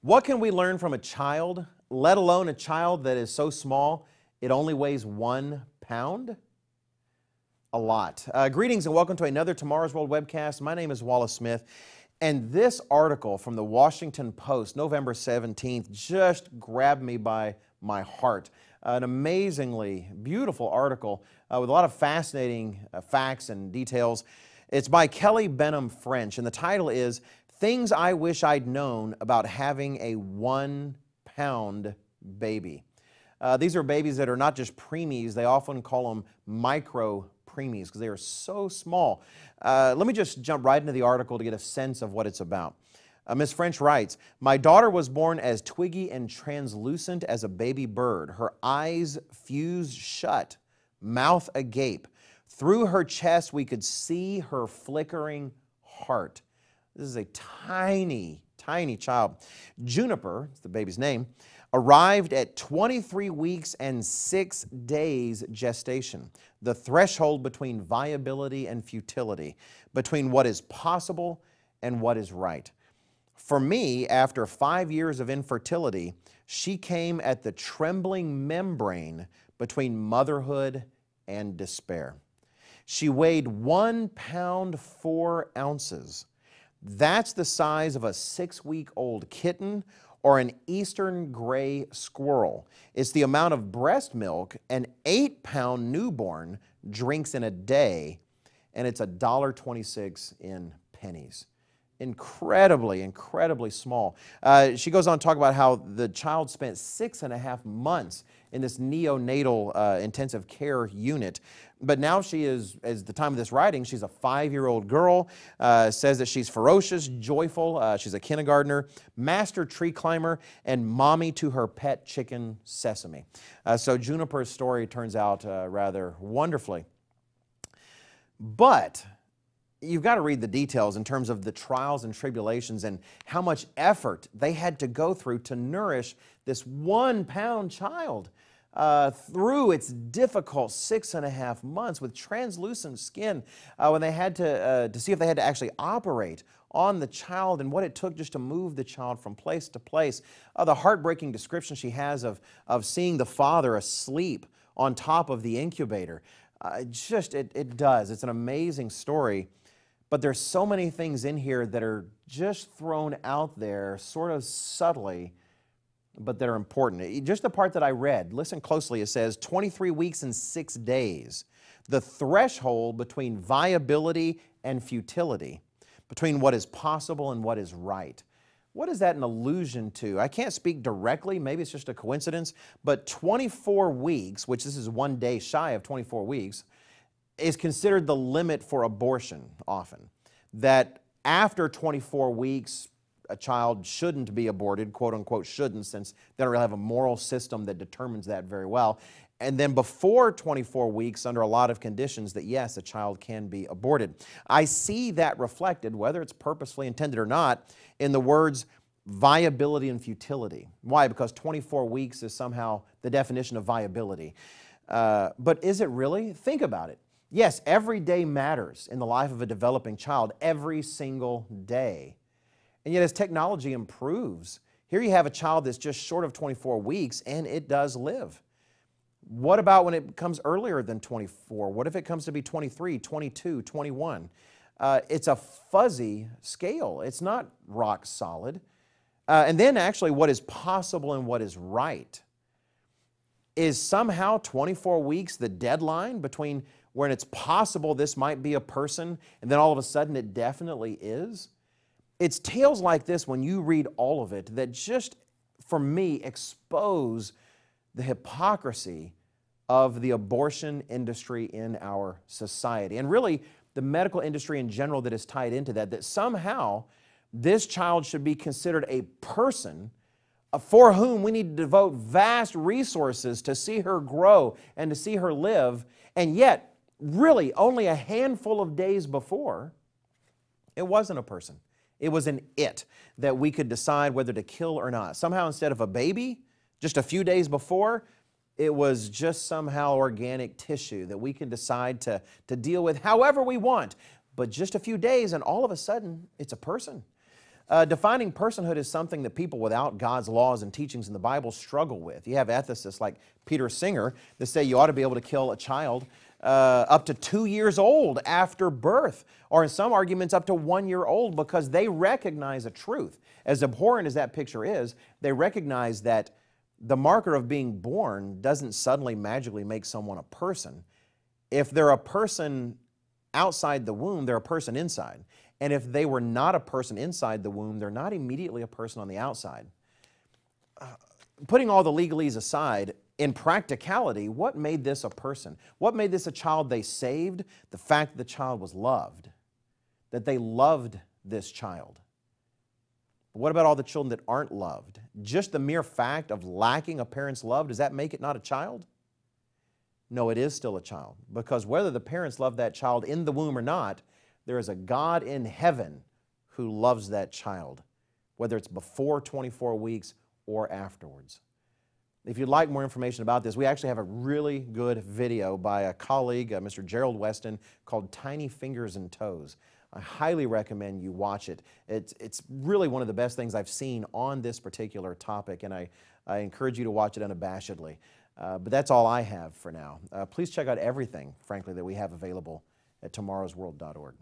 What can we learn from a child, let alone a child that is so small it only weighs 1 pound? A lot. Greetings and welcome to another Tomorrow's World webcast. My name is Wallace Smith, and this article from the Washington Post, November 17th, just grabbed me by my heart. An amazingly beautiful article with a lot of fascinating facts and details. It's by Kelly Benham French, and the title is Things I Wish I'd Known About Having a 1 pound Baby. These are babies that are not just preemies, they often call them micro preemies because they are so small. Let me just jump right into the article to get a sense of what it's about. Ms. French writes, "My daughter was born as twiggy and translucent as a baby bird. Her eyes fused shut, mouth agape. Through her chest we could see her flickering heart." This is a tiny, tiny child. Juniper, it's the baby's name, arrived at 23 weeks and 6 days gestation, the threshold between viability and futility, between what is possible and what is right. For me, after 5 years of infertility, she came at the trembling membrane between motherhood and despair. She weighed 1 pound 4 ounces. That's the size of a 6-week-old kitten or an eastern gray squirrel. It's the amount of breast milk an 8-pound newborn drinks in a day, and it's $1.26 in pennies. Incredibly, incredibly small. She goes on to talk about how the child spent 6.5 months in this neonatal intensive care unit. But now she is, at the time of this writing, she's a 5-year-old girl, says that she's ferocious, joyful, she's a kindergartner, master tree climber, and mommy to her pet chicken, Sesame. So Juniper's story turns out rather wonderfully. But you've got to read the details in terms of the trials and tribulations and how much effort they had to go through to nourish this 1 pound child through its difficult 6.5 months with translucent skin when they had to see if they had to actually operate on the child and what it took just to move the child from place to place. The heartbreaking description she has of seeing the father asleep on top of the incubator. It does. It's an amazing story. But there's so many things in here that are just thrown out there sort of subtly, but that are important. Just the part that I read, listen closely, it says 23 weeks and 6 days, the threshold between viability and futility, between what is possible and what is right. What is that an allusion to? I can't speak directly, maybe it's just a coincidence, but 24 weeks, which this is 1 day shy of 24 weeks, is considered the limit for abortion often. That after 24 weeks, a child shouldn't be aborted, quote unquote shouldn't, since they don't really have a moral system that determines that very well. And then before 24 weeks, under a lot of conditions, that yes, a child can be aborted. I see that reflected, whether it's purposefully intended or not, in the words viability and futility. Why? Because 24 weeks is somehow the definition of viability. But is it really? Think about it. Yes, every day matters in the life of a developing child, every single day. And yet as technology improves, here you have a child that's just short of 24 weeks and it does live. What about when it comes earlier than 24? What if it comes to be 23, 22, 21? It's a fuzzy scale. It's not rock solid. And then actually what is possible and what is right. Is somehow 24 weeks the deadline between when it's possible this might be a person and then all of a sudden it definitely is? It's tales like this, when you read all of it, that just, for me, expose the hypocrisy of the abortion industry in our society. And really, the medical industry in general that is tied into that, that somehow this child should be considered a person for whom we need to devote vast resources to see her grow and to see her live, and yet, really, only a handful of days before, it wasn't a person. It was an it that we could decide whether to kill or not. Somehow, instead of a baby, just a few days before, it was just somehow organic tissue that we can decide to deal with however we want. But just a few days, and all of a sudden, it's a person. Defining personhood is something that people without God's laws and teachings in the Bible struggle with. You have ethicists like Peter Singer that say you ought to be able to kill a child up to 2 years old after birth, or in some arguments up to 1 year old, because they recognize a truth. As abhorrent as that picture is, they recognize that the marker of being born doesn't suddenly magically make someone a person. If they're a person outside the womb, they're a person inside. And if they were not a person inside the womb, they're not immediately a person on the outside. Putting all the legalese aside, in practicality, what made this a person? What made this a child they saved? The fact that the child was loved, that they loved this child. But what about all the children that aren't loved? Just the mere fact of lacking a parent's love, does that make it not a child? No, it is still a child, because whether the parents love that child in the womb or not, there is a God in heaven who loves that child, whether it's before 24 weeks or afterwards. If you'd like more information about this, we actually have a really good video by a colleague, Mr. Gerald Weston, called Tiny Fingers and Toes. I highly recommend you watch it. It's really one of the best things I've seen on this particular topic, and I encourage you to watch it unabashedly. But that's all I have for now. Please check out everything, frankly, that we have available at tomorrowsworld.org.